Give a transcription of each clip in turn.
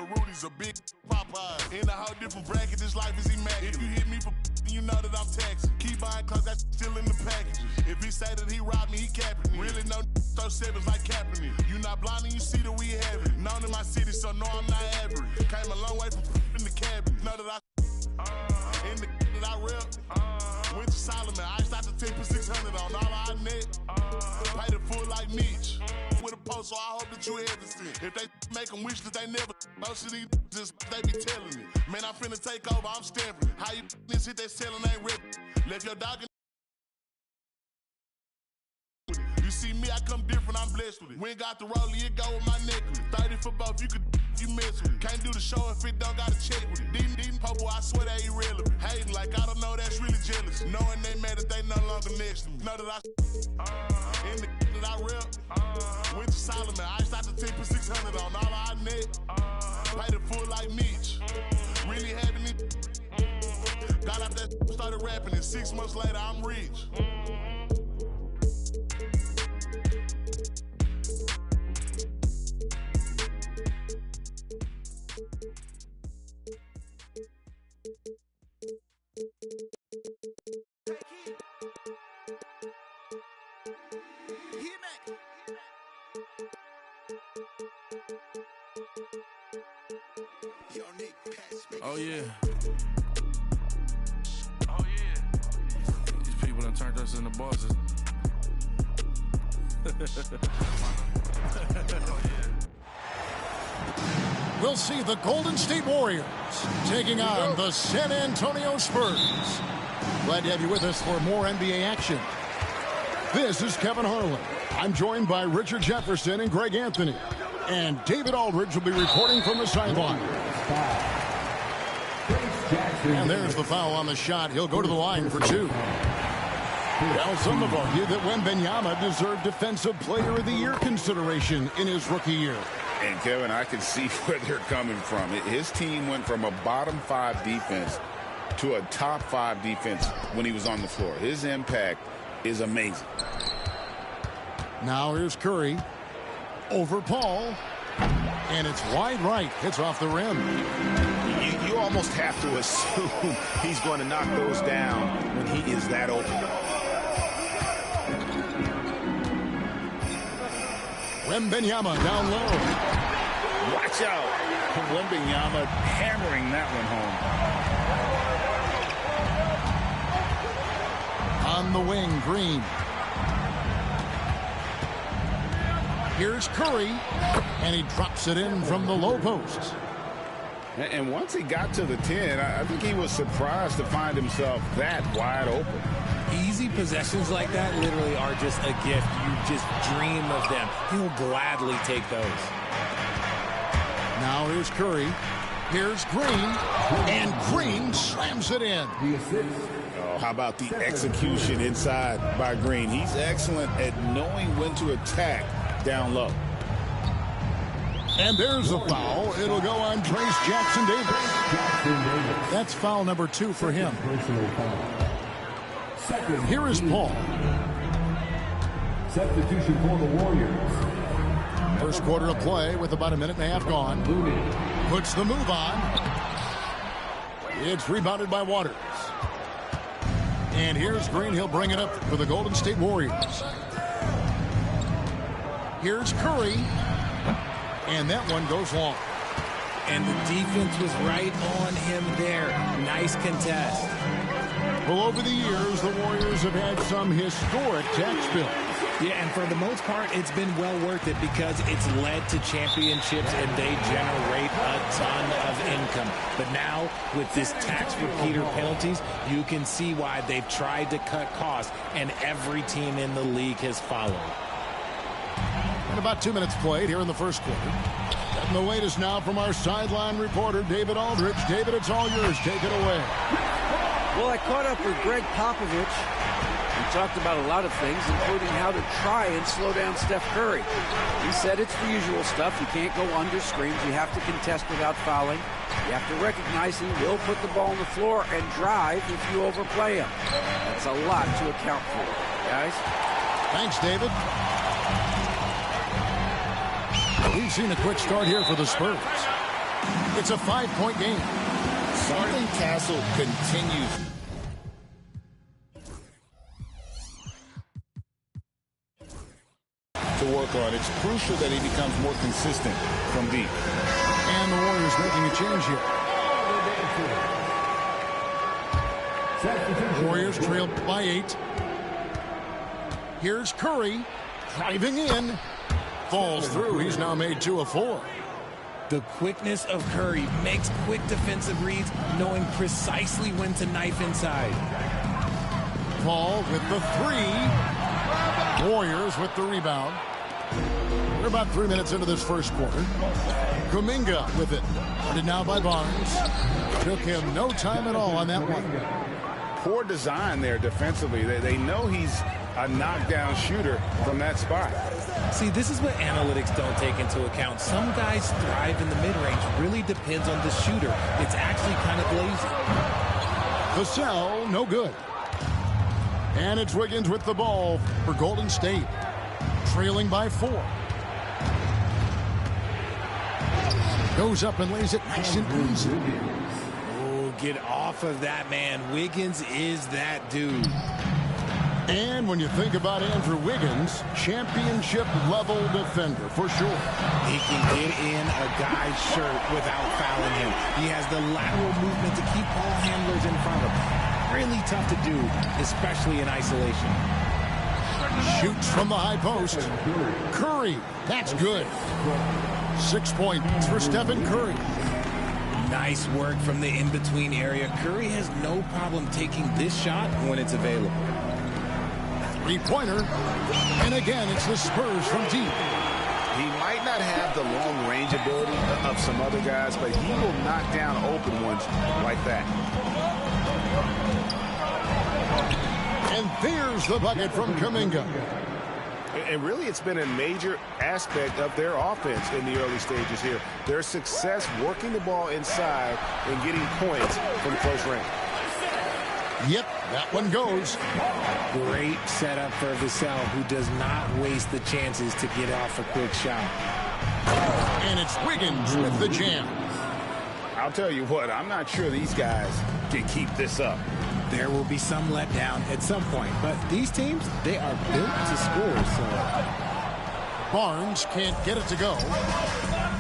a Rudy's, a big Popeye. In a whole different bracket, this life is immaculate. If you hit me for you know that I'm taxing. Keep buying cause that's still in the packages. If he say that he robbed me, he capping me. Really no throw sevens like Kaepernick. You not blind and you see that we have it. Known in my city, so no, I'm not average. Came a long way from in the cabin. Know that I in the that I rep. Went to Solomon, I out the 10 for 600 on all our net. Paid it full like Mitch. With a post, so I hope that you hesitant. If they make them wish that they never, most of these just they be telling me. Man, I'm finna take over, I'm stamping it. How you this shit they selling ain't rip. Left your dog in. You see me, I come different, I'm blessed with it. We ain't got the rollie, it go with my necklace. 30 for both, you could you mess with it. Can't do the show if it don't gotta check with it. Deep, popo, I swear they irrelevant. Hating like I don't know, that's really jealous. Knowing they mad that they no longer next to me. Know that I in the that I rep. Went to Solomon, I out the 10 for 600 on all our net. Paid it full like Mitch. Really having it. Got out that started rapping, and 6 months later I'm rich. Oh yeah. Oh yeah. These people done turned us into bosses. We'll see the Golden State Warriors taking on the San Antonio Spurs. Glad to have you with us for more NBA action. This is Kevin Harlan. I'm joined by Richard Jefferson and Greg Anthony. And David Aldridge will be reporting from the sideline. And there's the foul on the shot. He'll go to the line for 2. Now, some have argued that Wembanyama deserved Defensive Player of the Year consideration in his rookie year. And, Kevin, I can see where they're coming from. His team went from a bottom 5 defense to a top 5 defense when he was on the floor. His impact is amazing. Now here's Curry. Over Paul. And it's wide right. Hits off the rim. You almost have to assume he's going to knock those down when he is that open. Wembanyama down low. Watch out. Wembanyama hammering that one home. On the wing, Green. Here's Curry. And he drops it in from the low post. And once he got to the 10, I think he was surprised to find himself that wide open. Easy possessions like that literally are just a gift. You just dream of them. He'll gladly take those. Now here's Curry. Here's Green. And Green slams it in. Oh, how about the execution inside by Green? He's excellent at knowing when to attack down low. And there's a foul. It'll go on Trace Jackson-Davis. That's foul number 2 for him. Here is Paul. Substitution for the Warriors. First quarter of play with about a minute and a half gone. Puts the move on. It's rebounded by Waters. And here's Green. He'll bring it up for the Golden State Warriors. Here's Curry. And that one goes long. And the defense was right on him there. Nice contest. Well, over the years, the Warriors have had some historic tax bills. Yeah, and for the most part, it's been well worth it because it's led to championships and they generate a ton of income. But now, with this tax repeater penalties, you can see why they've tried to cut costs, and every team in the league has followed. And about 2 minutes played here in the first quarter. And the latest now from our sideline reporter, David Aldridge. David, it's all yours. Take it away. Well, I caught up with Greg Popovich. We talked about a lot of things, including how to try and slow down Steph Curry. He said it's the usual stuff. You can't go under screens. You have to contest without fouling. You have to recognize he will put the ball on the floor and drive if you overplay him. That's a lot to account for, guys. Thanks, David. We've seen a quick start here for the Spurs. It's a 5-point game. Something Castle continues to work on. It's crucial that he becomes more consistent from deep. And the Warriors making a change here. Warriors trail by 8. Here's Curry driving in. Falls through. He's now made 2 of 4. The quickness of Curry makes quick defensive reads, knowing precisely when to knife inside. Paul with the 3. Warriors with the rebound. We're about 3 minutes into this first quarter. Kuminga with it. Guarded now by Barnes. Took him no time at all on that one. Poor design there defensively. They know he's a knockdown shooter from that spot. See, this is what analytics don't take into account. Some guys thrive in the mid-range. Really depends on the shooter. It's actually kind of lazy. Vassell, no good. And it's Wiggins with the ball for Golden State. Trailing by 4. Goes up and lays it nice and easy. Oh, get off of that, man. Wiggins is that dude. And when you think about Andrew Wiggins, championship-level defender for sure. He can get in a guy's shirt without fouling him. He has the lateral movement to keep ball handlers in front of him. Really tough to do, especially in isolation. Shoots from the high post. Curry, that's good. 6 points for Stephen Curry. Nice work from the in-between area. Curry has no problem taking this shot when it's available. 3-pointer. And again, it's the Spurs from deep. He might not have the long-range ability of some other guys, but he will knock down open ones like that. And there's the bucket from Kuminga. And really, it's been a major aspect of their offense in the early stages here. Their success working the ball inside and getting points from close range. Yep, that one goes. Great setup for Vassell, who does not waste the chances to get off a quick shot. And it's Wiggins with the jam. I'll tell you what, I'm not sure these guys can keep this up. There will be some letdown at some point, but these teams, they are built to score, so... Barnes can't get it to go.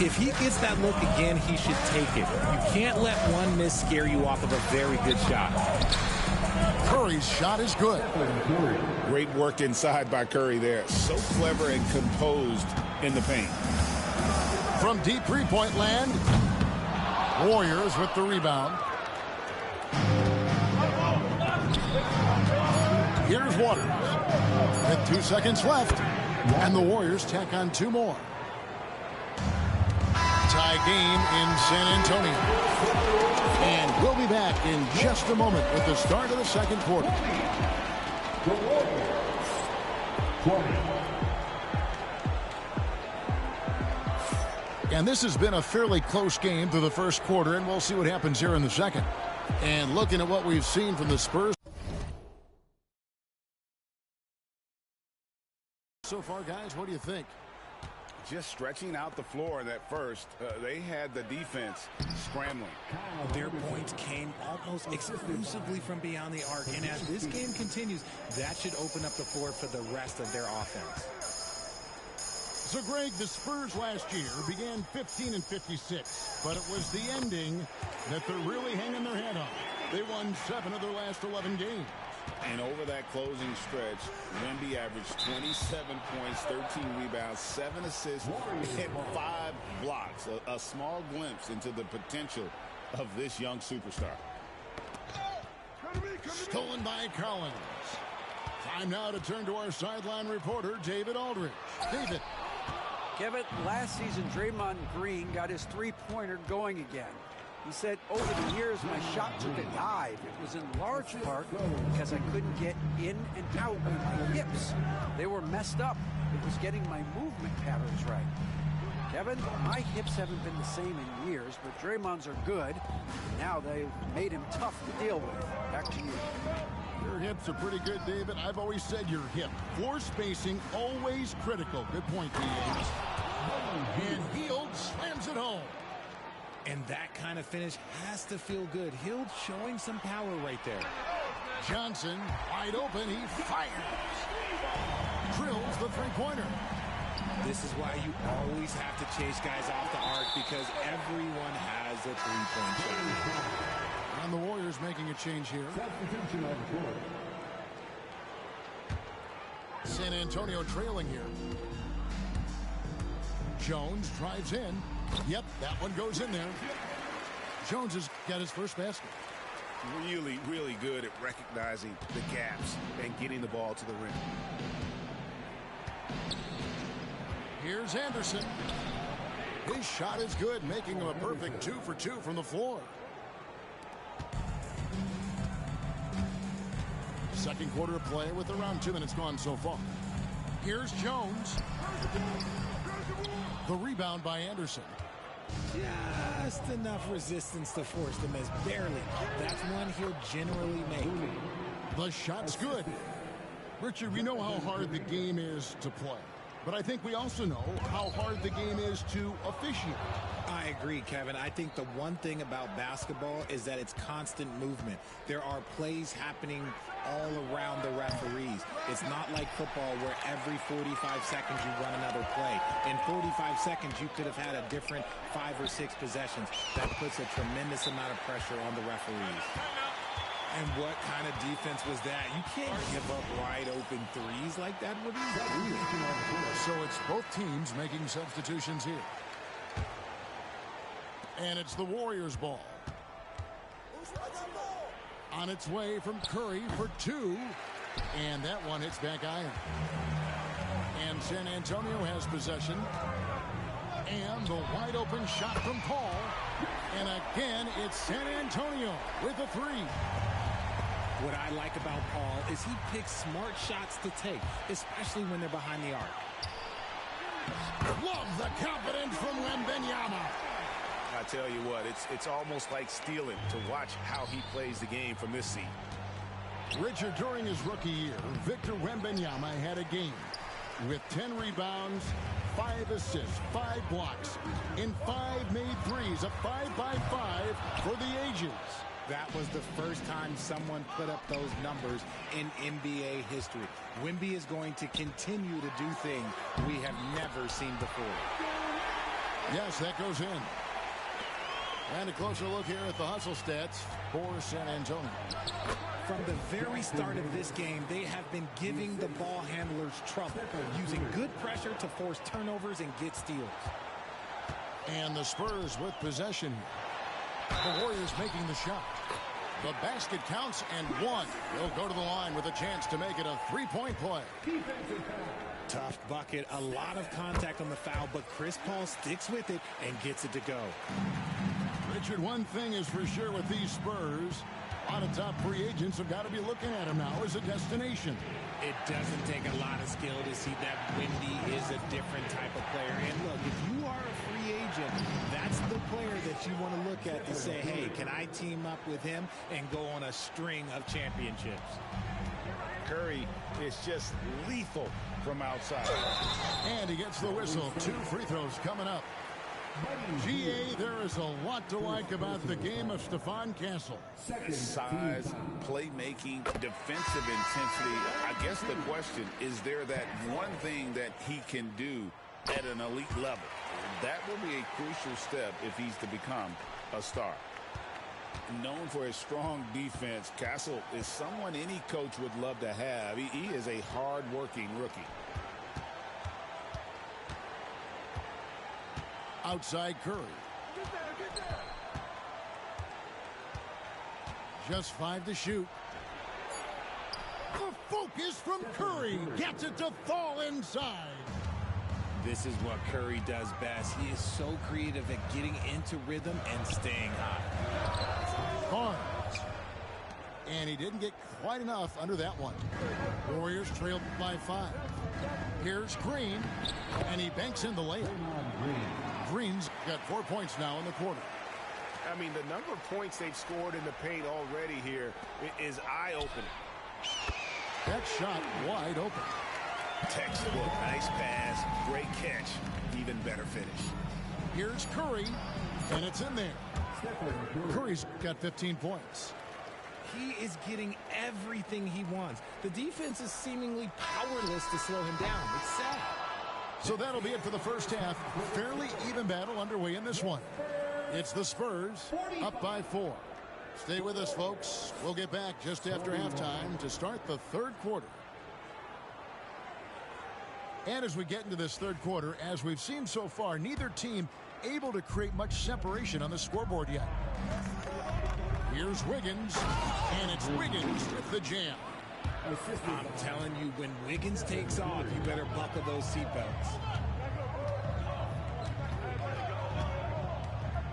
If he gets that look again, he should take it. You can't let one miss scare you off of a very good shot. Curry's shot is good. Great work inside by Curry there. So clever and composed in the paint. From deep three-point land, Warriors with the rebound. Here's Waters. With 2 seconds left, and the Warriors tack on 2 more. Tie game in San Antonio. And we'll be back in just a moment with the start of the second quarter. And this has been a fairly close game through the first quarter, and we'll see what happens here in the second. And looking at what we've seen from the Spurs so far, guys, what do you think? Just stretching out the floor at first. They had the defense scrambling. Their points came almost exclusively from beyond the arc. And as this game continues, that should open up the floor for the rest of their offense. So, Greg, the Spurs last year began 15-56, but it was the ending that they're really hanging their head on. They won 7 of their last 11 games. And over that closing stretch, Wemby averaged 27 points, 13 rebounds, 7 assists, and 5 blocks. A small glimpse into the potential of this young superstar. Stolen by Collins. Time now to turn to our sideline reporter, David Aldridge. David. Kevin, last season, Draymond Green got his three-pointer going again. He said, over the years, my shot took a dive. It was in large part because I couldn't get in and out with my hips. They were messed up. It was getting my movement patterns right. Kevin, my hips haven't been the same in years, but Draymond's are good. Now they've made him tough to deal with. Back to you. Your hips are pretty good, David. I've always said your hip. Floor spacing, always critical. Good point, D.A. And Hield slams it home. And that kind of finish has to feel good. Hill showing some power right there. Johnson, wide open, he fires. Drills the three-pointer. This is why you always have to chase guys off the arc, because everyone has a three-point shot. And the Warriors making a change here. San Antonio trailing here. Jones drives in. Yep, that one goes in there. Jones has got his first basket. Really, really good at recognizing the gaps and getting the ball to the rim. Here's Anderson. His shot is good, making him a perfect 2 for 2 from the floor. Second quarter of play with around 2 minutes gone so far. Here's Jones. The rebound by Anderson. Just enough resistance to force the miss. Barely. That's one he'll generally make. The shot's good. Richard, we know how hard the game is to play. But I think we also know how hard the game is to officiate. I agree, Kevin. I think the one thing about basketball is that it's constant movement. There are plays happening all around the referees. It's not like football where every 45 seconds you run another play. In 45 seconds, you could have had a different 5 or 6 possessions. That puts a tremendous amount of pressure on the referees. And what kind of defense was that? You can't give up wide open threes like that. What are you doing? So it's both teams making substitutions here. And it's the Warriors' ball. On its way from Curry for 2. And that one hits back iron. And San Antonio has possession. And the wide open shot from Paul. And again, it's San Antonio with a 3. What I like about Paul is he picks smart shots to take, especially when they're behind the arc. Love the confidence from Wembanyama. I tell you what, it's almost like stealing to watch how he plays the game from this seat. Richard, during his rookie year, Victor Wembanyama had a game with 10 rebounds, 5 assists, 5 blocks, in 5 made threes, a 5-by-5 for the ages. That was the first time someone put up those numbers in NBA history. Wemby is going to continue to do things we have never seen before. Yes, that goes in. And a closer look here at the hustle stats for San Antonio. From the very start of this game, they have been giving the ball handlers trouble, using good pressure to force turnovers and get steals. And the Spurs with possession. The Warriors making the shot. The basket counts and 1. He'll go to the line with a chance to make it a 3-point play. Tough bucket, a lot of contact on the foul, but Chris Paul sticks with it and gets it to go. Richard, one thing is for sure with these Spurs, a lot of top free agents have got to be looking at him now as a destination. It doesn't take a lot of skill to see that Wemby is a different type of player. And look, if you are a free agent, that's the player that you want to look at to say, hey, can I team up with him and go on a string of championships? Curry is just lethal from outside. And he gets the whistle. 2 free throws coming up. GA, there is a lot to like about the game of Stephon Castle. Size, playmaking, defensive intensity. I guess the question, is there that one thing that he can do at an elite level? That will be a crucial step if he's to become a star. Known for his strong defense, Castle is someone any coach would love to have. He is a hard-working rookie. Outside Curry. Just 5 to shoot. The focus from Curry gets it to fall inside. This is what Curry does best. He is so creative at getting into rhythm and staying hot. Barnes. And he didn't get quite enough under that one. Warriors trailed by 5. Here's Green, and he banks in the layup. Green's got 4 points now in the quarter. I mean, the number of points they've scored in the paint already here is eye-opening. That shot wide open. Textbook, nice pass, great catch, even better finish. Here's Curry. And it's in there. Curry's got 15 points. He is getting everything he wants. The defense is seemingly powerless to slow him down. It's sad. So that'll be it for the first half. Fairly even battle underway in this one. It's the Spurs up by 4. Stay with us, folks. We'll get back just after halftime to start the third quarter. And as we get into this third quarter, as we've seen so far, neither team able to create much separation on the scoreboard yet. Here's Wiggins, and it's Wiggins with the jam. I'm telling you, when Wiggins takes off, you better buckle those seatbelts.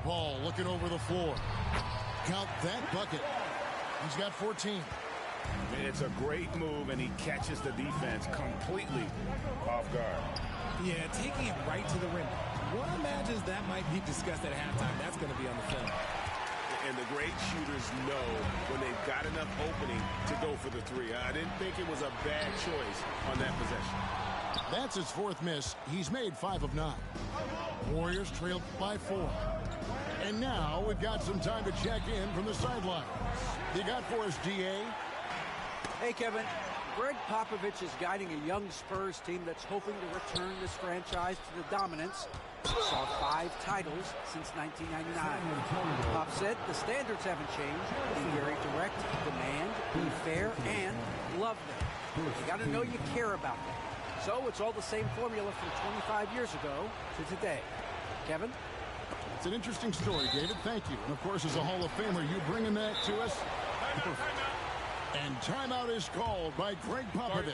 Paul looking over the floor. Count that bucket. He's got 14. It's a great move, and he catches the defense completely off guard. Yeah, taking it right to the rim. One imagines that might be discussed at halftime. That's going to be on the film. And the great shooters know when they've got enough opening to go for the three. I didn't think it was a bad choice on that possession. That's his fourth miss. He's made 5 of 9. Warriors trailed by 4. And now we've got some time to check in from the sidelines. You got for us, DA? Hey, Kevin. Greg Popovich is guiding a young Spurs team that's hoping to return this franchise to the dominance. We saw 5 titles since 1999. Pop said the standards haven't changed. Be very direct, demand, be fair, and love them. You got to know you care about them. So it's all the same formula from 25 years ago to today. Kevin? It's an interesting story, David. Thank you. And, of course, as a Hall of Famer, you bringing that to us? And timeout is called by Greg Popovich.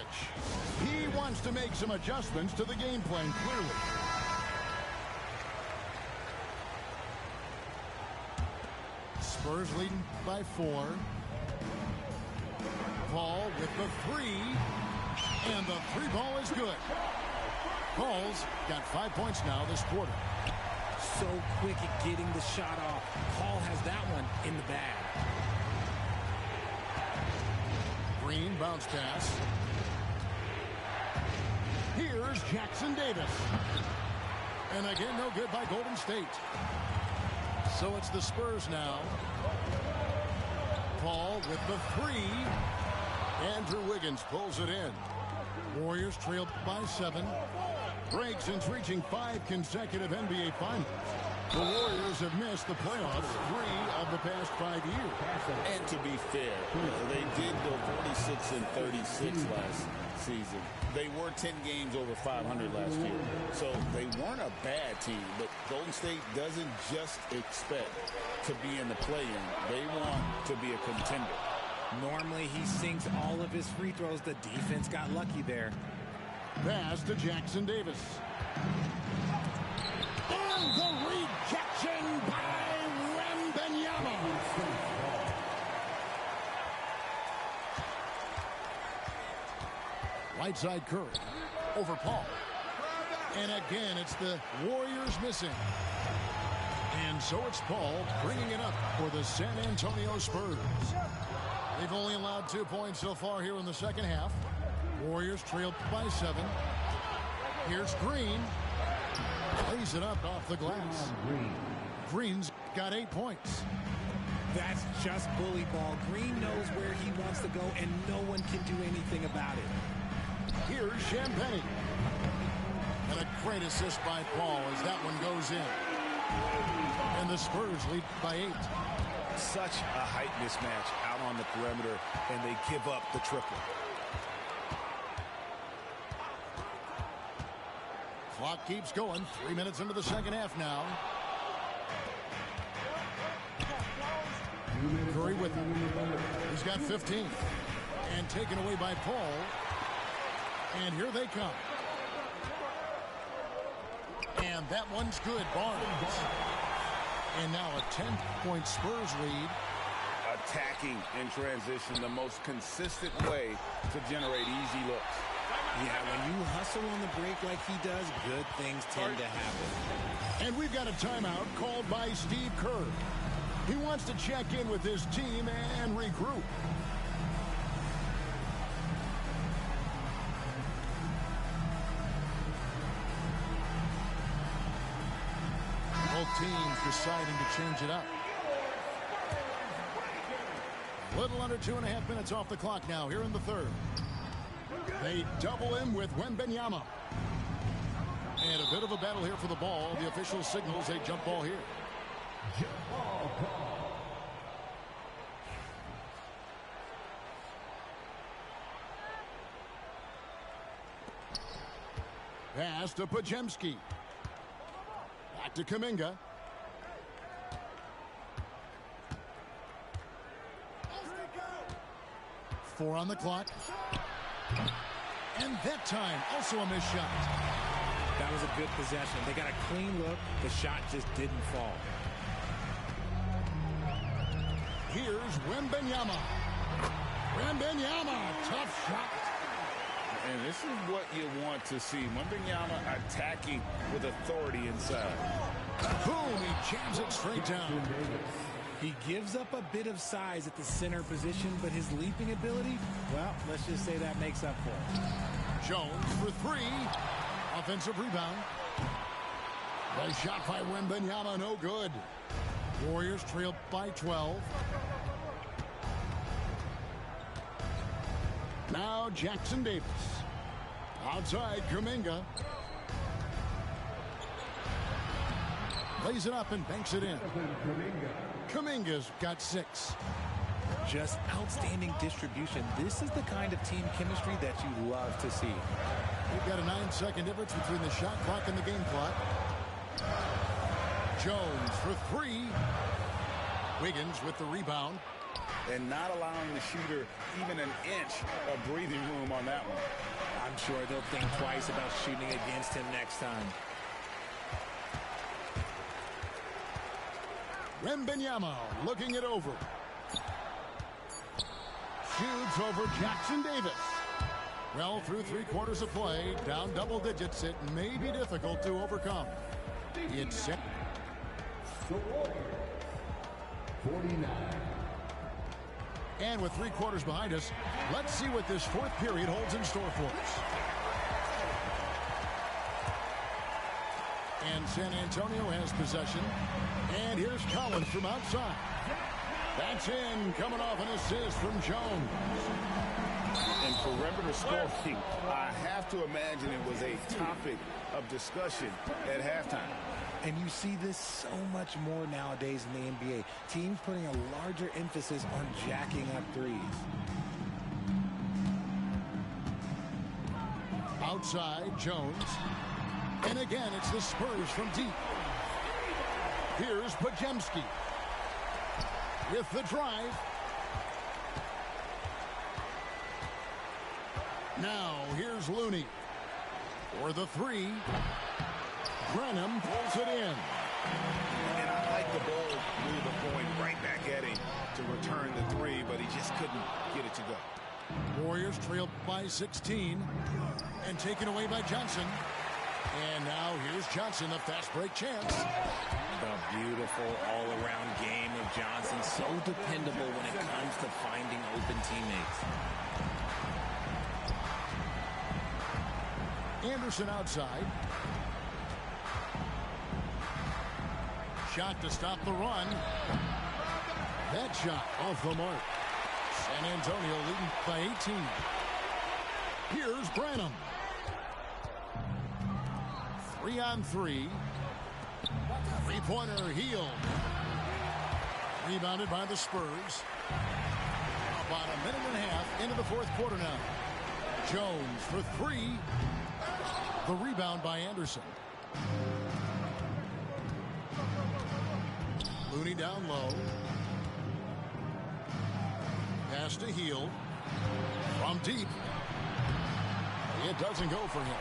He wants to make some adjustments to the game plan, clearly. Spurs leading by 4. Paul with the 3. And the 3 ball is good. Paul's got 5 points now this quarter. So quick at getting the shot off. Paul has that one in the bag. Green bounce pass. Here's Jackson Davis. And again, no good by Golden State. So it's the Spurs now. Paul with the 3. Andrew Wiggins pulls it in. Warriors trailed by 7. Break since reaching 5 consecutive NBA Finals. The Warriors have missed the playoffs 3 of the past 5 years. And to be fair, they did go 46-36 last season. They were 10 games over 500 last year. So they weren't a bad team, but Golden State doesn't just expect to be in the play-in. They want to be a contender. Normally he sinks all of his free throws. The defense got lucky there. Pass to Jackson Davis. And the rejection by Wembanyama. Right side Curry. Over Paul. And again, it's the Warriors missing. And so it's Paul bringing it up for the San Antonio Spurs. They've only allowed 2 points so far here in the second half. Warriors trailed by 7. Here's Green. Lays it up off the glass. Green's got 8 points. That's just bully ball. Green knows where he wants to go, and no one can do anything about it. Here's Champagnie. And a great assist by Paul as that one goes in. And the Spurs lead by 8. Such a height mismatch out on the perimeter, and they give up the triple. Clock keeps going. 3 minutes into the second half now. Curry with him. He's got 15. And taken away by Paul. And here they come. And that one's good. Barnes. And now a 10-point Spurs lead. Attacking in transition, the most consistent way to generate easy looks. Yeah, when you hustle on the break like he does, good things tend to happen. And we've got a timeout called by Steve Kerr. He wants to check in with his team and regroup. Both teams deciding to change it up. A little under 2.5 minutes off the clock now here in the third. They double him with Wembanyama. And a bit of a battle here for the ball. The official signals a jump ball here. Pass to Podziemski. Back to Kuminga. Four on the clock. And that time, also a missed shot. That was a good possession. They got a clean look. The shot just didn't fall. Here's Wembanyama. Wembanyama, tough shot. And this is what you want to see. Wembanyama attacking with authority inside. Boom, he jams it straight down. He gives up a bit of size at the center position, but his leaping ability, well, let's just say that makes up for it. Jones for three. Offensive rebound. Nice shot by Wembanyama, no good. Warriors trail by 12. Now Jackson Davis. Outside Kuminga. Lays it up and banks it in. Kuminga's got 6. Just outstanding distribution. This is the kind of team chemistry that you love to see. We've got a 9-second difference between the shot clock and the game clock. Jones for 3. Wiggins with the rebound. And not allowing the shooter even an inch of breathing room on that one. I'm sure they'll think twice about shooting against him next time. Wembanyama looking it over. Shoots over Jackson Davis. Well, through 3 quarters of play, down double digits, it may be difficult to overcome. It's set. 49. And with 3 quarters behind us, let's see what this 4th period holds in store for us. And San Antonio has possession. And here's Collins from outside. That's in, coming off an assist from Jones. And perimeter scoring, I have to imagine it was a topic of discussion at halftime. And you see this so much more nowadays in the NBA. Teams putting a larger emphasis on jacking up threes. Outside, Jones. And again, it's the Spurs from deep. Here's Podziemski. With the drive. Now, here's Looney. For the 3. Brenham pulls it in. And I like the ball move the point right back at him to return the 3, but he just couldn't get it to go. Warriors trailed by 16 and taken away by Johnson. And now here's Johnson, a fast break chance. A beautiful all-around game of Johnson. So dependable when it comes to finding open teammates. Anderson outside. Shot to stop the run. That shot off the mark. San Antonio leading by 18. Here's Branham. 3-on-3. Three-pointer Hield. Rebounded by the Spurs. About a minute and a half into the 4th quarter now. Jones for 3. The rebound by Anderson. Looney down low. Pass to Hield. From deep. It doesn't go for him.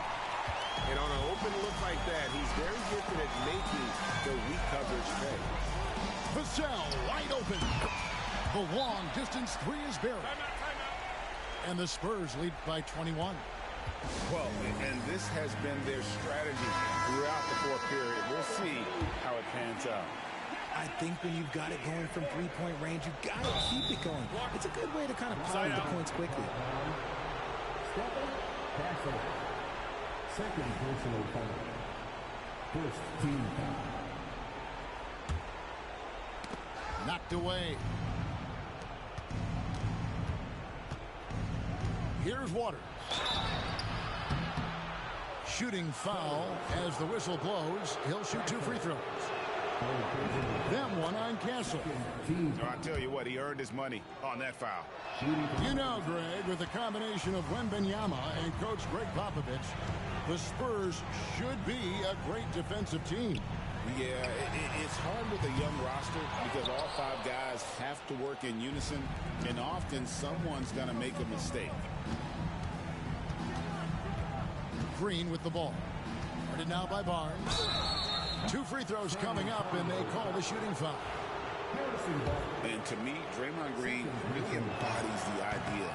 And on an open look like that, he's very gifted at making the weak coverage pay. Vassell wide open. The long distance 3 is buried. And the Spurs lead by 21. Well, and this has been their strategy throughout the 4th period. We'll see how it pans out. I think when you've got it going from 3-point range, you've got to keep it going. It's a good way to kind of pile the points quickly. Second personal foul. First team foul. Knocked away. Here's Waters. Shooting foul as the whistle blows. He'll shoot 2 free throws. Then one on Castle. I tell you what, he earned his money on that foul. You know, Greg, with the combination of Wembanyama and Coach Greg Popovich, the Spurs should be a great defensive team. Yeah, it's hard with a young roster because all 5 guys have to work in unison, and often someone's going to make a mistake. Green with the ball. Guarded now by Barnes. 2 free throws coming up, and they call the shooting foul. And to me, Draymond Green really embodies the idea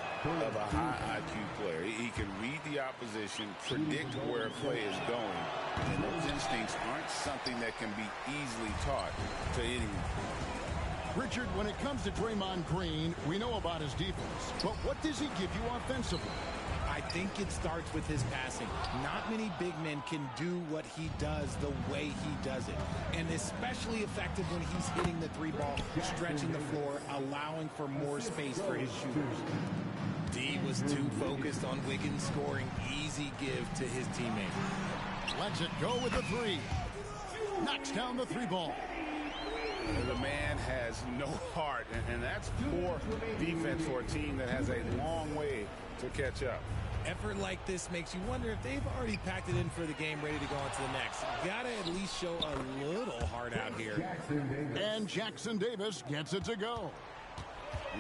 of a high IQ player. He can read the opposition, predict where a play is going, and those instincts aren't something that can be easily taught to anyone. Richard, when it comes to Draymond Green, we know about his defense, but what does he give you offensively? I think it starts with his passing. Not many big men can do what he does the way he does it. And especially effective when he's hitting the 3-ball, stretching the floor, allowing for more space for his shooters. D was too focused on Wiggins scoring. Easy give to his teammate. Lets it go with the 3. Knocks down the 3-ball. The man has no heart, and that's poor defense for a team that has a long way to catch up. Effort like this makes you wonder if they've already packed it in for the game, ready to go on to the next. Gotta at least show a little heart out here. And Jackson Davis gets it to go.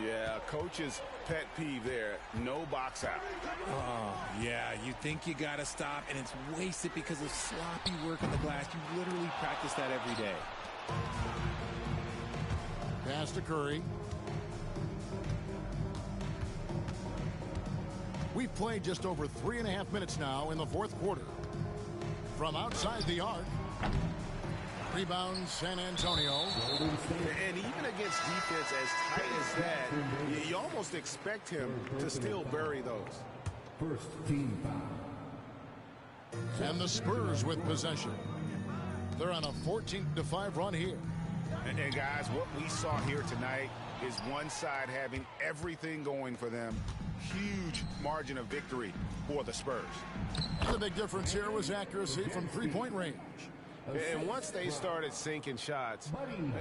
Yeah, coach's pet peeve there, no box out. Oh, yeah, you think you gotta stop, and it's wasted because of sloppy work on the glass. You literally practice that every day. Pass to Curry. We've played just over 3.5 minutes now in the 4th quarter. From outside the arc. Rebound, San Antonio. And even against defense as tight as that, you almost expect him to still bury those. First team foul. And the Spurs with possession. They're on a 14-5 run here. And guys, what we saw here tonight is one side having everything going for them. Huge margin of victory for the Spurs. And the big difference here was accuracy from 3-point range. And once they started sinking shots,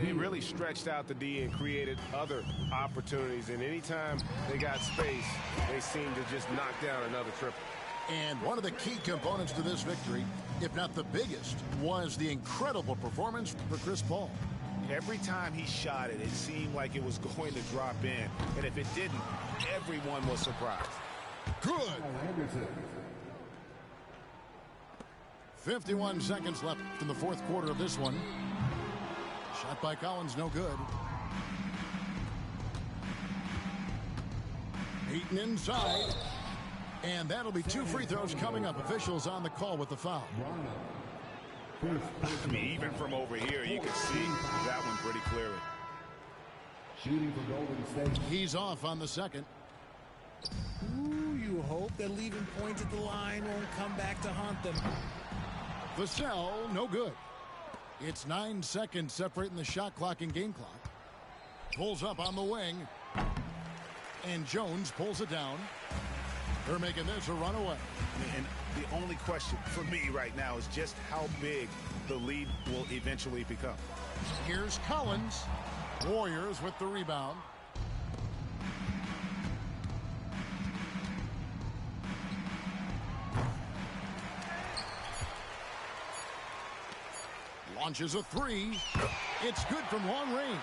they really stretched out the D and created other opportunities. And anytime they got space, they seemed to just knock down another triple. And one of the key components to this victory, if not the biggest, was the incredible performance for Chris Paul. Every time he shot it, it seemed like it was going to drop in. And if it didn't, everyone was surprised. Good. 51 seconds left in the 4th quarter of this one. Shot by Collins, no good. Beaten inside. And that'll be 2 free throws coming up. Officials on the call with the foul. I mean, even from over here, you can see that one pretty clearly. Shooting for Golden State. He's off on the second. Ooh, you hope that leaving points at the line won't come back to haunt them. Vassell, no good. It's 9 seconds separating the shot clock and game clock. Pulls up on the wing. And Jones pulls it down. They're making this a runaway. And the only question for me right now is just how big the lead will eventually become. Here's Collins. Warriors with the rebound. Launches a 3. It's good from long range.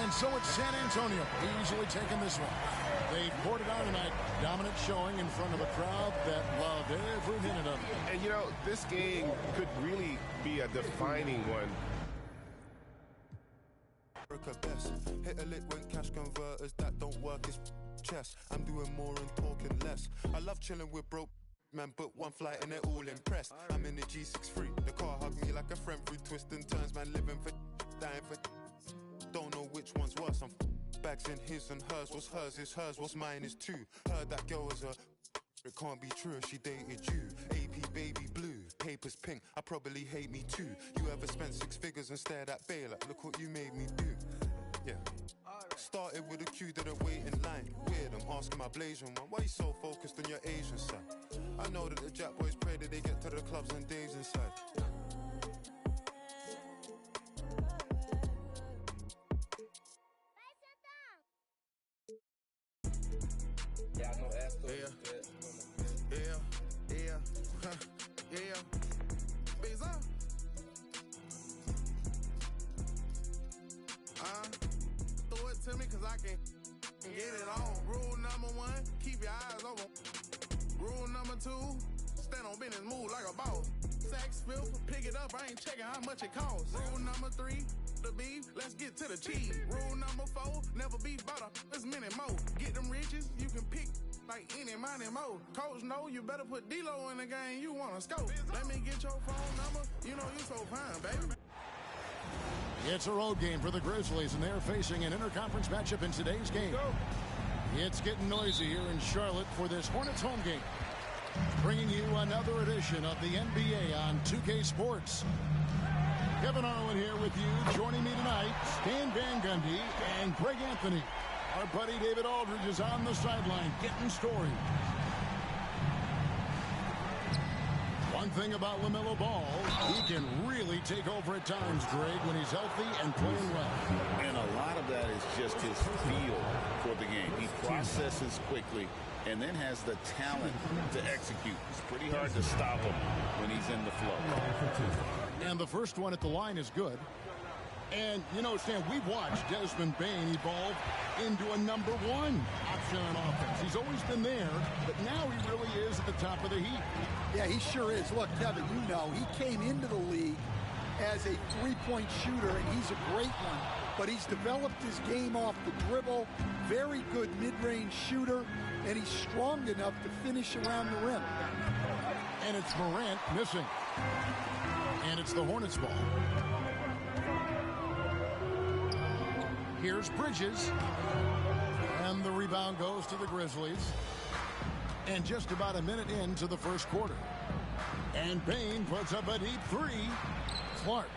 And so it's San Antonio easily taking this one. They poured it on tonight. Dominant showing in front of a crowd that loved every minute of it. And, you know, this game could really be a defining one. Best. Hit a lick when cash converters that don't work is chess. I'm doing more and talking less. I love chilling with broke man, but one flight and they're all impressed. I'm in the G63. The car hugged me like a friend through twists and turns. Man, living for dying for. Don't know which one's worse. I'm bags in his and hers. What's hers is hers. What's mine is too. Heard that girl was a. It can't be true. She dated you. AP baby blue. papers pink. I probably hate me too. You ever spent 6 figures and stared at Baylor? Look what you made me do. Yeah. Started with a queue, didn't wait in line. Weird, I'm asking my Blasian one, why you so focused on your Asian side? I know that the Jack boys pray that they get to the clubs and days inside. Throw it to me cause I can get it on. Rule number 1, keep your eyes open. Rule number 2, stand on business, move like a boss. Sex filth, pick it up, I ain't checking how much it costs. Rule number 3, the beef, let's get to the cheese. Rule number 4, never be butter, there's many more. Get them riches, you can pick like any, money, mo. Coach, know you better put D-Lo in the game, you wanna scope. Let me get your phone number, you know you so fine, baby. It's a road game for the Grizzlies, and they're facing an interconference matchup in today's game. It's getting noisy here in Charlotte for this Hornets home game. Bringing you another edition of the NBA on 2K Sports. Kevin Harlan here with you. Joining me tonight, Stan Van Gundy and Greg Anthony. Our buddy David Aldridge is on the sideline getting stories. One thing about LaMelo Ball, he can really take over at times, Greg, when he's healthy and playing well. And a lot of that is just his feel for the game. He processes quickly and then has the talent to execute. It's pretty hard to stop him when he's in the flow. And the first one at the line is good. And, you know, Stan, we've watched Desmond Bane evolve into a number 1 option on offense. He's always been there, but now he really is at the top of the heap. Yeah, he sure is. Look, Kevin, you know, he came into the league as a three-point shooter, and he's a great one. But he's developed his game off the dribble, very good mid-range shooter, and he's strong enough to finish around the rim. And it's Morant missing. And it's the Hornets ball. Here's Bridges. And the rebound goes to the Grizzlies. And just about a minute into the first quarter. And Bane puts up a deep 3. Clark.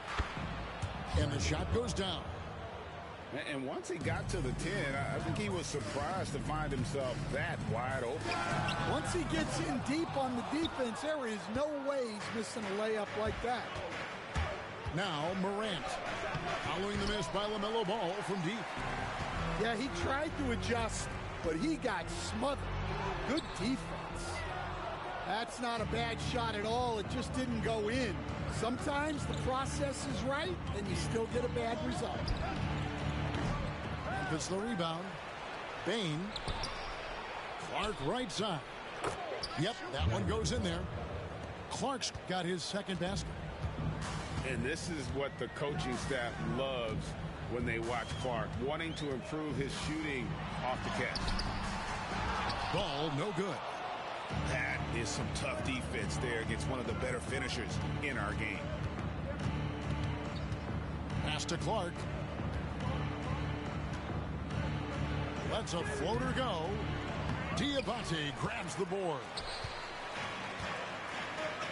And the shot goes down. And once he got to the 10, I think he was surprised to find himself that wide open. Once he gets in deep on the defense, there is no way he's missing a layup like that. Now Morant. Following the miss by LaMelo Ball from deep. Yeah, he tried to adjust, but he got smothered. Good defense. That's not a bad shot at all. It just didn't go in. Sometimes the process is right, and you still get a bad result. It's the rebound. Bane. Clark right side. Yep, that one goes in there. Clark's got his second basket. And this is what the coaching staff loves when they watch Clark, wanting to improve his shooting off the catch. Ball no good. That is some tough defense there against one of the better finishers in our game. Pass to Clark. Lets a floater go. Diabate grabs the board.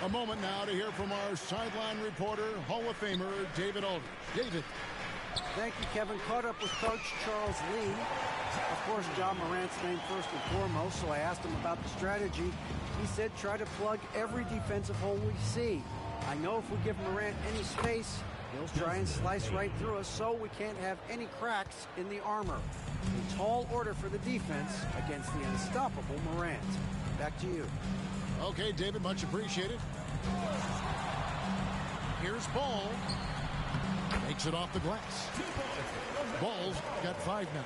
A moment now to hear from our sideline reporter, Hall of Famer David Aldridge. David. Thank you, Kevin. Caught up with Coach Charles Lee. Of course, John Morant's name first and foremost, so I asked him about the strategy. He said try to plug every defensive hole we see. I know if we give Morant any space, he'll try and slice right through us, so we can't have any cracks in the armor. A tall order for the defense against the unstoppable Morant. Back to you. Okay, David, much appreciated. Here's Ball. Makes it off the glass. Ball's got 5 now.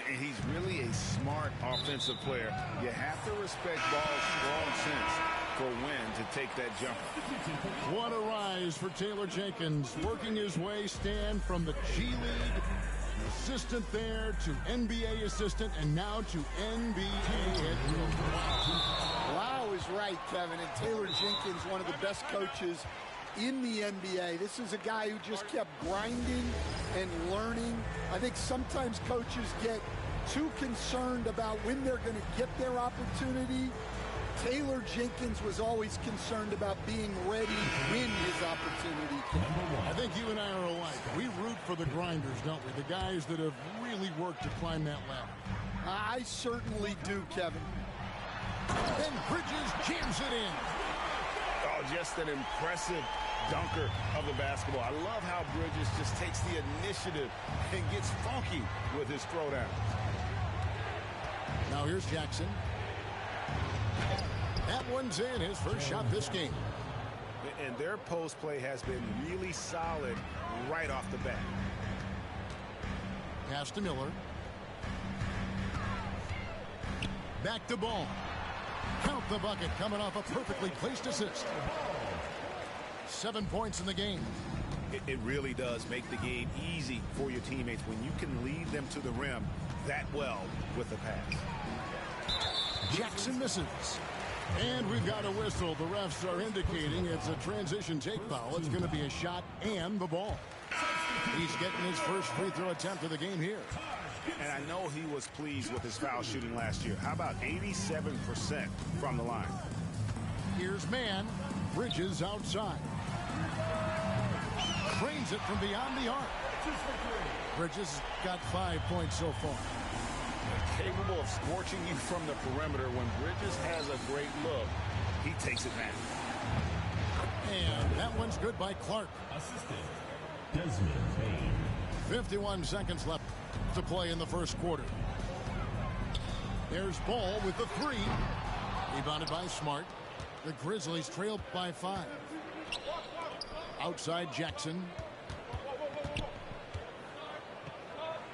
And he's really a smart offensive player. You have to respect Ball's strong sense for when to take that jumper. What a rise for Taylor Jenkins, working his way, Stan, from the G League assistant there to NBA assistant and now to NBA head coach. Wow is right, Kevin. And Taylor Jenkins, one of the best coaches in the NBA. This is a guy who just kept grinding and learning. I think sometimes coaches get too concerned about when they're going to get their opportunity Taylor Jenkins was always concerned about being ready when his opportunity came. I think you and I are alike. We root for the grinders, don't we? The guys that have really worked to climb that ladder. I certainly do, Kevin. And Bridges jams it in. Oh, just an impressive dunker of the basketball. I love how Bridges just takes the initiative and gets funky with his throwdown. Now here's Jackson. That one's in, his first shot this game. And their post play has been really solid right off the bat. Pass to Miller. Back to Ball. Count the bucket coming off a perfectly placed assist. 7 points in the game. It really does make the game easy for your teammates when you can lead them to the rim that well with the pass. Jackson misses. And we've got a whistle. The refs are indicating it's a transition take foul. It's going to be a shot and the ball. He's getting his first free throw attempt of the game here. And I know he was pleased with his foul shooting last year. How about 87% from the line? Here's man. Bridges outside. Cranes it from beyond the arc. Bridges got 5 points so far. Capable of scorching you from the perimeter. When Bridges has a great look, he takes it back. And that one's good by Clark. Assistant Desmond Payne. 51 seconds left to play in the first quarter. There's Ball with the three. Rebounded by Smart. The Grizzlies trail by 5. Outside Jackson.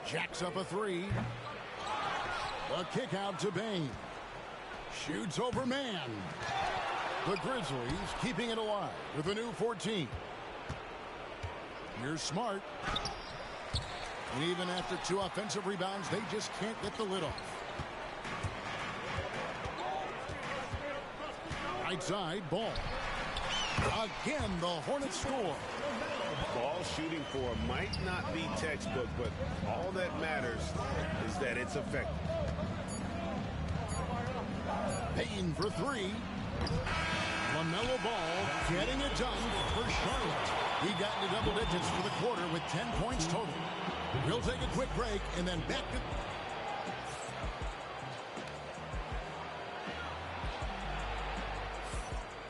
Jacks up a three. A kick out to Bain. Shoots over man. The Grizzlies keeping it alive with a new 14. Here's Smart. And even after 2 offensive rebounds, they just can't get the lid off. Right side, Ball. Again, the Hornets score. Ball shooting for might not be textbook, but all that matters is that it's effective. Payne for 3. LaMelo Ball getting it done for Charlotte. He got into double digits for the quarter with 10 points total. We'll take a quick break and then back to...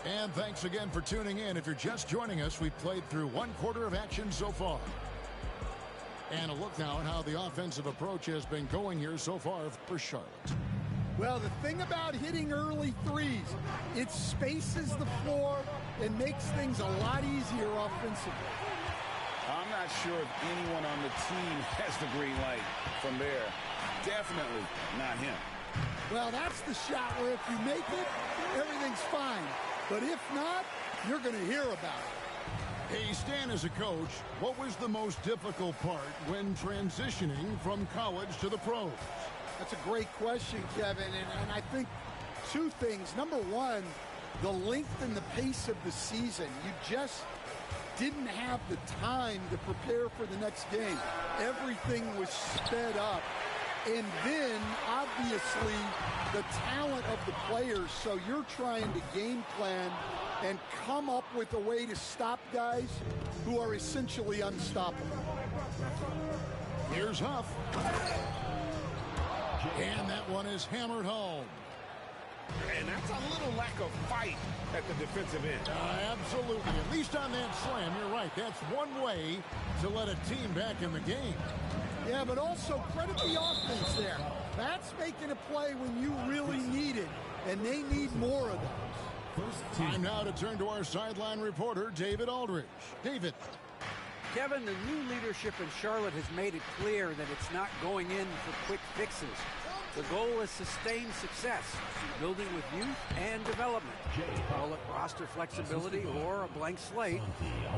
And thanks again for tuning in. If you're just joining us, we've played through 1 quarter of action so far. And a look now at how the offensive approach has been going here so far for Charlotte. Well, the thing about hitting early threes, it spaces the floor and makes things a lot easier offensively. I'm not sure if anyone on the team has the green light from there. Definitely not him. Well, that's the shot where if you make it, everything's fine. But if not, you're going to hear about it. Hey, Stan, as a coach, what was the most difficult part when transitioning from college to the pros? That's a great question, Kevin, and I think 2 things. Number one, the length and the pace of the season. You just didn't have the time to prepare for the next game. Everything was sped up. And then, obviously, the talent of the players. So you're trying to game plan and come up with a way to stop guys who are essentially unstoppable. Here's Huff. And that one is hammered home. And that's a little lack of fight at the defensive end. Absolutely. At least on that slam, you're right. That's one way to let a team back in the game. Yeah, but also credit the offense there. That's making a play when you really need it, and they need more of those. Time now to turn to our sideline reporter, David Aldridge. David. Kevin, the new leadership in Charlotte has made it clear that it's not going in for quick fixes. The goal is sustained success, building with youth and development. Call it roster flexibility or a blank slate.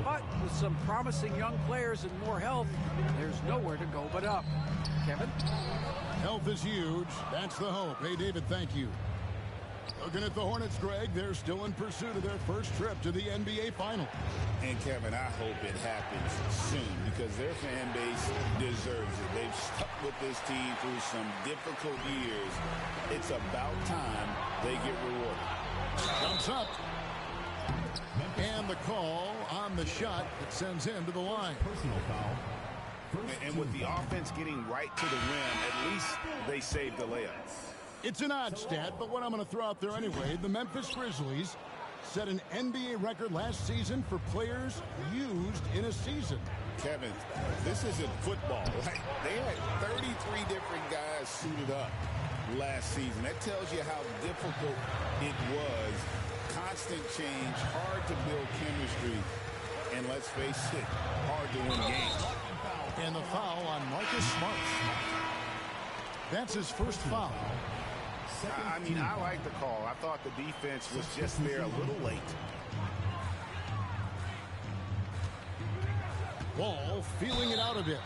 But with some promising young players and more health, there's nowhere to go but up. Kevin? Health is huge. That's the hope. Hey, David, thank you. Looking at the Hornets, Greg, they're still in pursuit of their first trip to the NBA Finals. And, Kevin, I hope it happens soon because their fan base deserves it. They've stuck with this team through some difficult years. It's about time they get rewarded. Jumps up. And the call on the shot that sends him to the line. Personal foul. And with the offense getting right to the rim, at least they saved the layup. It's an odd stat, but what I'm going to throw out there anyway, the Memphis Grizzlies set an NBA record last season for players used in a season. Kevin, this isn't football. Right? They had 33 different guys suited up last season. That tells you how difficult it was. Constant change, hard to build chemistry, and let's face it, hard to win games. And the foul on Marcus Smart. That's his first foul. I mean, I like the call. I thought the defense was just there a little late. Ball feeling it out a bit.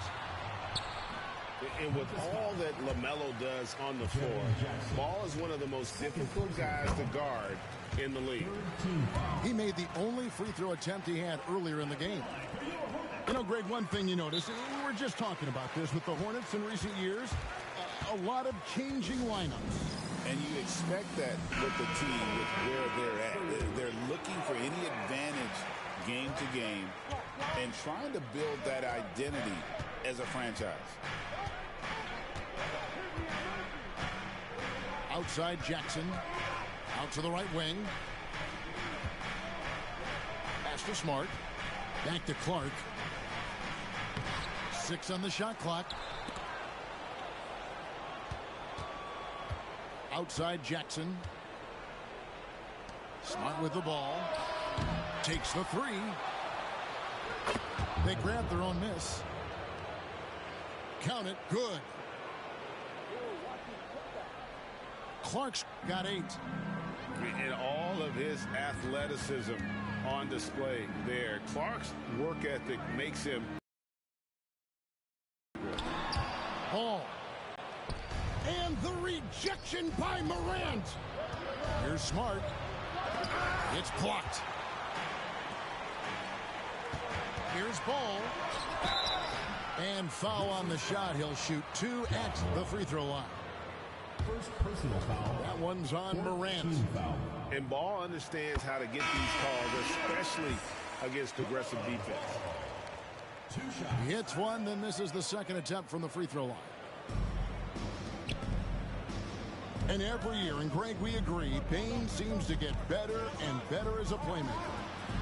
And with all that LaMelo does on the floor, Ball is one of the most difficult guys to guard in the league. He made the only free throw attempt he had earlier in the game. You know, Greg, one thing you notice, we were just talking about this with the Hornets in recent years, a lot of changing lineups. And you expect that with the team, with where they're at. They're looking for any advantage game to game and trying to build that identity as a franchise. Outside Jackson. Out to the right wing. Pass to Smart. Back to Clark. 6 on the shot clock. Outside Jackson. Smart with the ball. Takes the 3. They grab their own miss. Count it. Good. Clark's got 8. And all of his athleticism on display there. Clark's work ethic makes him. Ball. And the rejection by Morant. Here's Smart. It's blocked. Here's Ball. And foul on the shot. He'll shoot 2 at the free throw line. First personal foul. That one's on Morant. And Ball understands how to get these calls, especially against aggressive defense. He hits one, then misses the second attempt from the free throw line. And every year, and Greg, we agree, Payne seems to get better and better as a playmaker.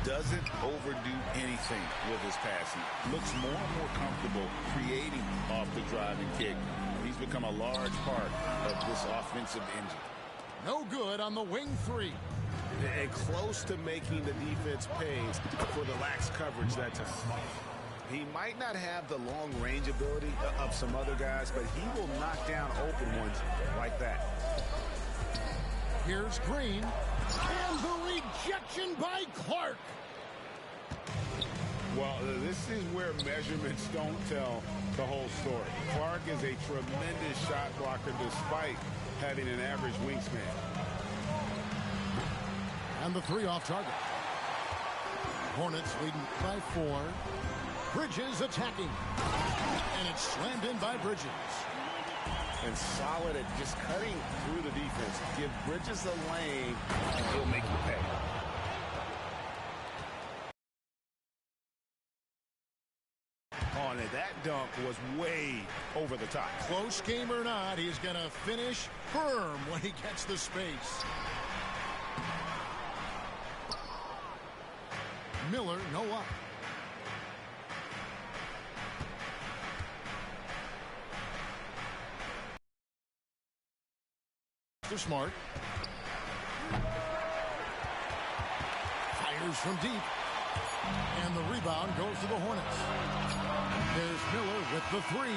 Doesn't overdo anything with his passing. Looks more and more comfortable creating off the driving kick. He's become a large part of this offensive engine. No good on the wing 3. And close to making the defense pay for the lax coverage that time. He might not have the long range ability of some other guys, but he will knock down open ones like that. Here's Green. And the rejection by Clark. Well, this is where measurements don't tell the whole story. Clark is a tremendous shot blocker despite having an average wingspan. And the 3 off target. Hornets leading by 4. Bridges attacking. And it's slammed in by Bridges. And solid at just cutting through the defense. Give Bridges a lane, and he'll make you pay. On it, that dunk was way over the top. Close game or not, he's going to finish firm when he gets the space. Miller, no up. To Smart. Fires from deep. And the rebound goes to the Hornets. There's Miller with the 3.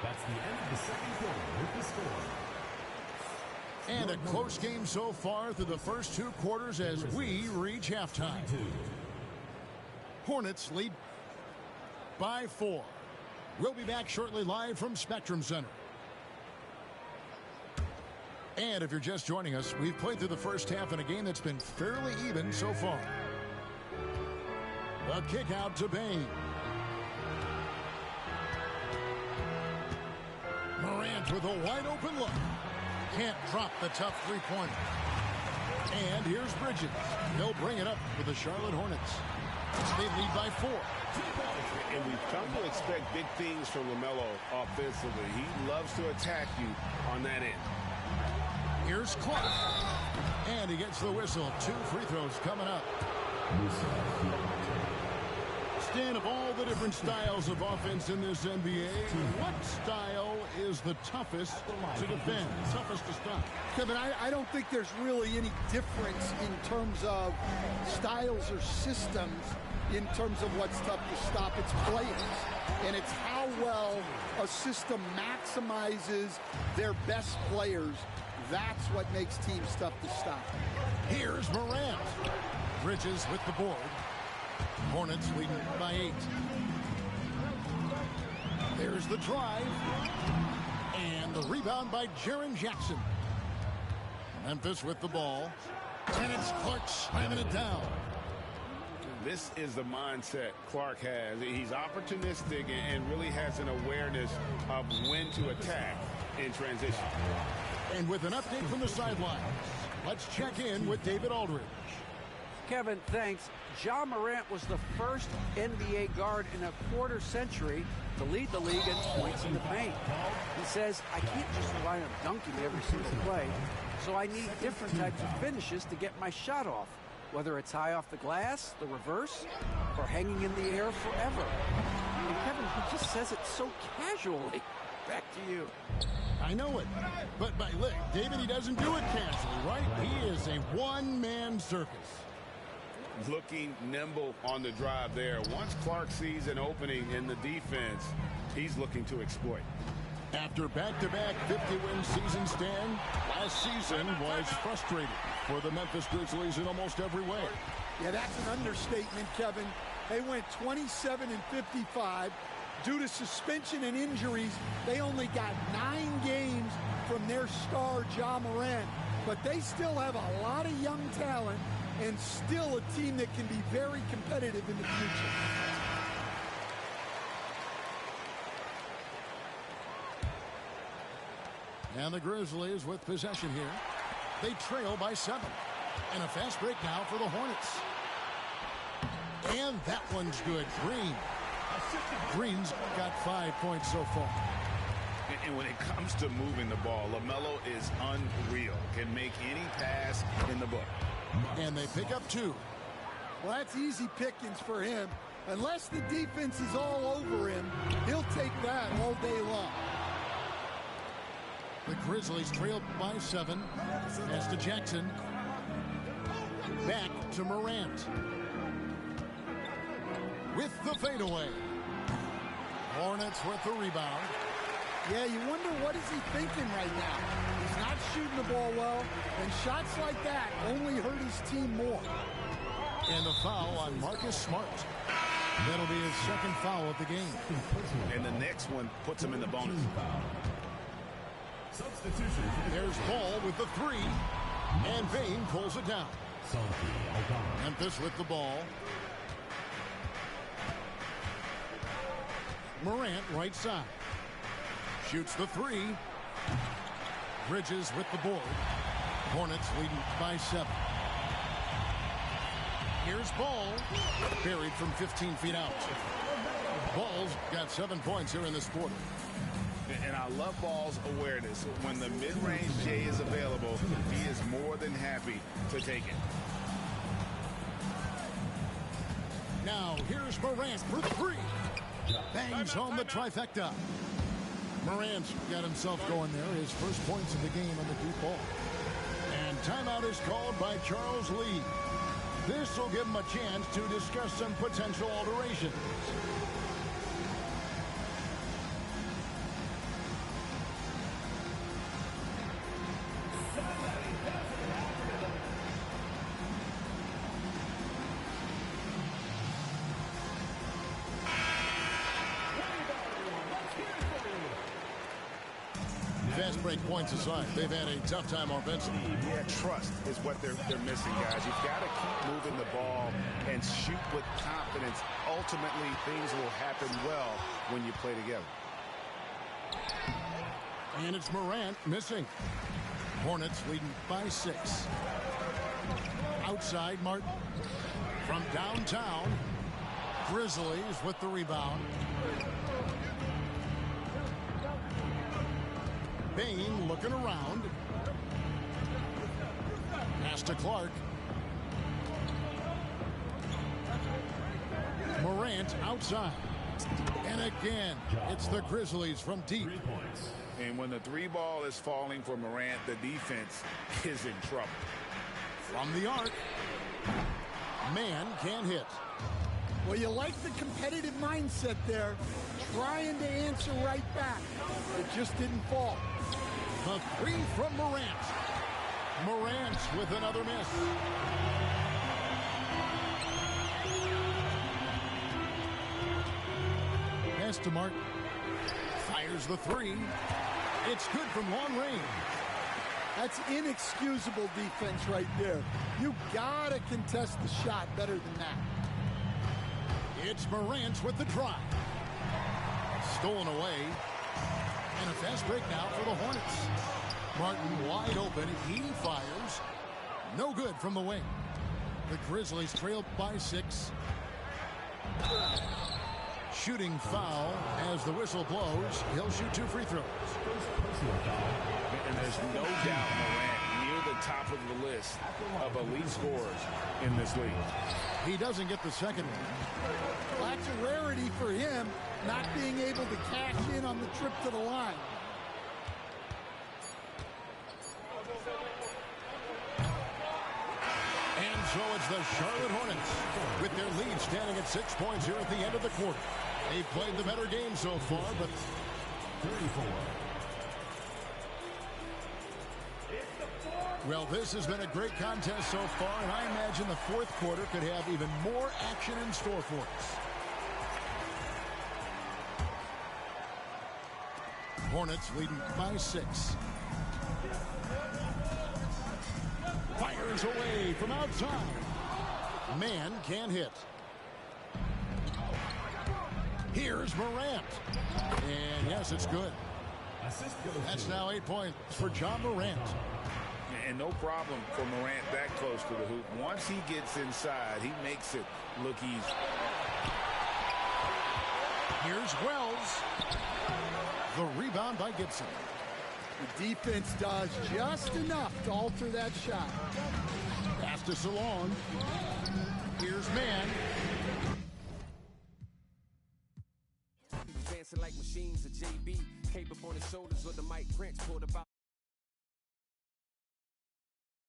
That's the end of the second quarter with the score. And a close game so far through the first 2 quarters as we reach halftime. Hornets lead by 4. We'll be back shortly live from Spectrum Center. And if you're just joining us, we've played through the first half in a game that's been fairly even so far. A kick out to Bain. Morant with a wide open look. Can't drop the tough three-pointer. And here's Bridges. They'll bring it up for the Charlotte Hornets. They lead by 4. And we've come to expect big things from LaMelo offensively. He loves to attack you on that end. Here's Clark. And he gets the whistle. 2 free throws coming up. Stan, of all the different styles of offense in this NBA, what style is the toughest to defend, toughest to stop? Kevin, I don't think there's really any difference in terms of styles or systems in terms of what's tough to stop. It's players, and it's how well a system maximizes their best players. That's what makes teams tough to stop. Here's Morant. Bridges with the board. Hornets leading by 8. There's the drive. And the rebound by Jaren Jackson. Memphis with the ball. And it's Clark slamming it down. This is the mindset Clark has. He's opportunistic and really has an awareness of when to attack in transition. And with an update from the sidelines, let's check in with David Aldridge. Kevin, thanks. Ja Morant was the first NBA guard in a quarter century to lead the league in points in the paint. He says, I can't just rely on dunking every single play, so I need different types of finishes to get my shot off, whether it's high off the glass, the reverse, or hanging in the air forever. And Kevin, he just says it so casually. Back to you. I know it, but look, David, he doesn't do it casually, right? He is a one-man circus. Looking nimble on the drive there. Once Clark sees an opening in the defense, he's looking to exploit. After back-to-back 50-win season, Stan, last season was frustrating for the Memphis Grizzlies in almost every way. Yeah, that's an understatement, Kevin. They went 27-55. Due to suspension and injuries, they only got 9 games from their star, Ja Morant. But they still have a lot of young talent and still a team that can be very competitive in the future. And the Grizzlies with possession here. They trail by 7. And a fast break now for the Hornets. And that one's good. Green's got 5 points so far. And when it comes to moving the ball, LaMelo is unreal. Can make any pass in the book. And they pick up 2. Well, that's easy pickings for him. Unless the defense is all over him, he'll take that all day long. The Grizzlies trail by 7. Pass to Jackson. Back to Morant. With the fadeaway. Hornets with the rebound. Yeah, you wonder what is he thinking right now. He's not shooting the ball well, and shots like that only hurt his team more. And the foul on Marcus Smart. That'll be his second foul of the game. And the next one puts him in the bonus. There's Ball with the 3. And Bain pulls it down. Memphis with the ball. Morant right side. Shoots the 3. Bridges with the board. Hornets leading by 7. Here's Ball. Buried from 15 feet out. Ball's got 7 points here in this quarter. And I love Ball's awareness. When the mid-range J is available, he is more than happy to take it. Now here's Morant for 3. Bangs home the trifecta. Morant's got himself going there. His first points of the game on the deep ball. And timeout is called by Charles Lee. This will give him a chance to discuss some potential alterations. fast break points aside, they've had a tough time offensively. Yeah, trust is what they're missing, guys. You've got to keep moving the ball and shoot with confidence. Ultimately, things will happen well when you play together. And it's Morant missing. Hornets leading by 6. Outside, Martin. From downtown, Grizzlies with the rebound. Bane looking around. Pass to Clark. Morant outside. And again, it's the Grizzlies from deep. And when the 3 ball is falling for Morant, the defense is in trouble. From the arc. Man can't hit. Well, you like the competitive mindset there. Trying to answer right back. It just didn't fall. The 3 from Morant. Morant with another miss. Pass to Martin. Fires the 3. It's good from long range. That's inexcusable defense right there. You gotta contest the shot better than that. It's Morant with the drive. Stolen away. And a fast break now for the Hornets. Martin wide open. He fires. No good from the wing. The Grizzlies trail by 6. Shooting foul as the whistle blows. He'll shoot 2 free throws. And there's no doubt Morant near the top of the list of elite scorers in this league. He doesn't get the second one. Well, that's a rarity for him, not being able to cash in on the trip to the line. And so it's the Charlotte Hornets with their lead standing at 6 points here at the end of the quarter. They've played the better game so far, but 34. Well, this has been a great contest so far, and I imagine the fourth quarter could have even more action in store for us. Hornets leading by 6. Fires away from outside. Man can't hit. Here's Morant. And yes, it's good. That's now 8 points for John Morant. And no problem for Morant that close to the hoop. Once he gets inside, he makes it look easy. Here's Wells. The rebound by Gibson. The defense does just enough to alter that shot. Pass to Salon. Here's Man. Dancing like machines, a JB. Cape up on his shoulders with the mic Prince pulled about.